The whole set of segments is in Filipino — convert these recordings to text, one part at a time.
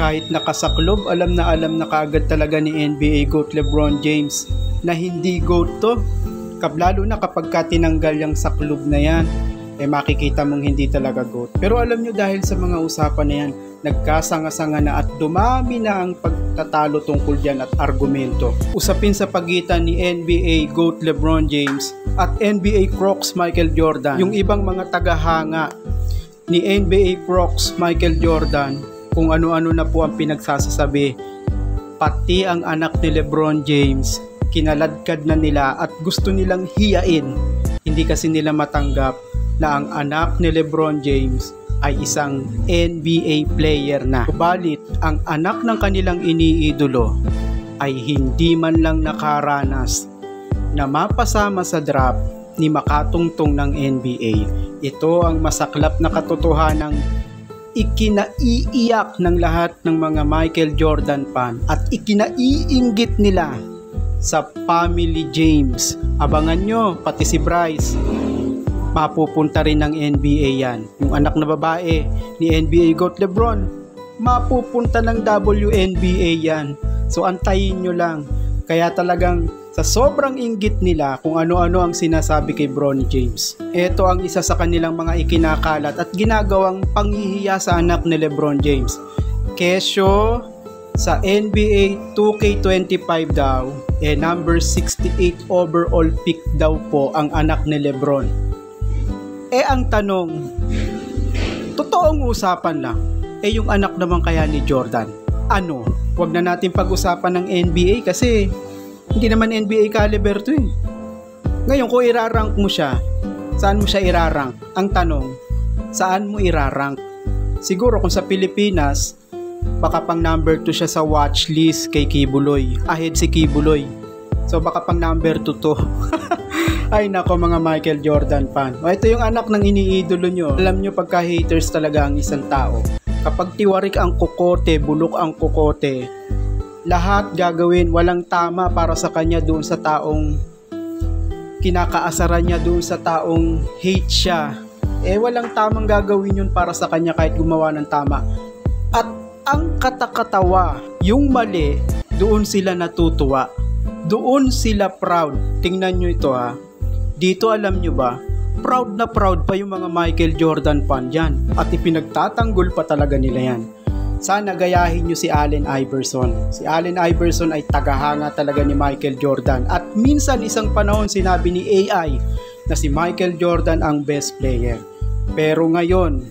Kahit nakasaklob, alam na kaagad talaga ni NBA GOAT LeBron James na hindi GOAT to. Lalo na kapag tinanggal yung saklob na yan, makikita mong hindi talaga GOAT. Pero alam nyo, dahil sa mga usapan na yan, nagkasanga-sanga na at dumami na ang pagtatalo tungkol dyan at argumento. Usapin sa pagitan ni NBA GOAT LeBron James at NBA Crocs Michael Jordan. Yung ibang mga tagahanga ni NBA Crocs Michael Jordan, kung ano-ano na po ang pinagsasasabi. Pati ang anak ni LeBron James, kinaladkad na nila at gusto nilang hiyain. Hindi kasi nila matanggap na ang anak ni LeBron James ay isang NBA player na. Subalit, ang anak ng kanilang iniidolo ay hindi man lang nakaranas na mapasama sa draft ni makatungtong ng NBA. Ito ang masaklap na katotohanang ikinaiiyak ng lahat ng mga Michael Jordan fan at ikinaiinggit nila sa family James. Abangan nyo, pati si Bryce, mapupunta rin ng NBA yan. Yung anak na babae ni NBA GOAT LeBron, mapupunta ng WNBA yan. So antayin nyo lang. Kaya talagang sa sobrang inggit nila kung ano-ano ang sinasabi kay Bronny James, ito ang isa sa kanilang mga ikinakalat at ginagawang panghihiya sa anak ni LeBron James. Kesyo sa NBA 2K25 daw, number 68 overall pick daw po ang anak ni LeBron. Ang tanong, totoong usapan lang, yung anak naman kaya ni Jordan, ano? Huwag na natin pag-usapan ng NBA kasi hindi naman NBA caliber to eh. Ngayon kung irarank mo siya, saan mo siya irarank? Ang tanong, saan mo irarank? Siguro kung sa Pilipinas, baka pang number 2 siya sa watch list kay Kibuloy. Ahead si Kibuloy. So baka pang number 2 to. Ay nako mga Michael Jordan fan. Ito yung anak ng iniidolo nyo. Alam nyo pagka haters talaga ang isang tao. Kapag tiwarik ang kukote, bulok ang kukote, lahat gagawin, walang tama para sa kanya doon sa taong kinakaasaran niya, doon sa taong hate siya. Walang tamang gagawin yun para sa kanya kahit gumawa ng tama. At ang katakatawa, yung mali, doon sila natutuwa. Doon sila proud. Tingnan nyo ito ha. Dito alam nyo ba, proud na proud pa yung mga Michael Jordan fan dyan. At ipinagtatanggol pa talaga nila yan. Sana gayahin nyo si Allen Iverson. Si Allen Iverson ay tagahanga talaga ni Michael Jordan. At minsan isang panahon sinabi ni AI na si Michael Jordan ang best player. Pero ngayon,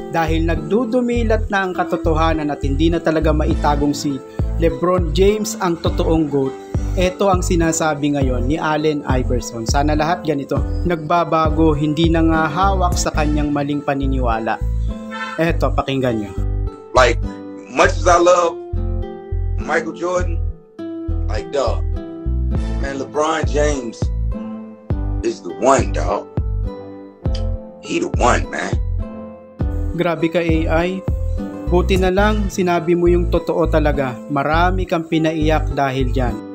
dahil nagdudumilat na ang katotohanan at hindi na talaga maitagong si LeBron James ang totoong GOAT, ito ang sinasabi ngayon ni Allen Iverson. Sana lahat ganito, nagbabago, hindi na nga hawak sa kanyang maling paniniwala. Eto, pakinggan nyo. Like, much as I love Michael Jordan, like, dog, man, LeBron James is the one, dog. He the one, man. Grabe ka AI. Buti na lang sinabi mo yung totoo talaga. Marami kang pinaiyak dahil dyan.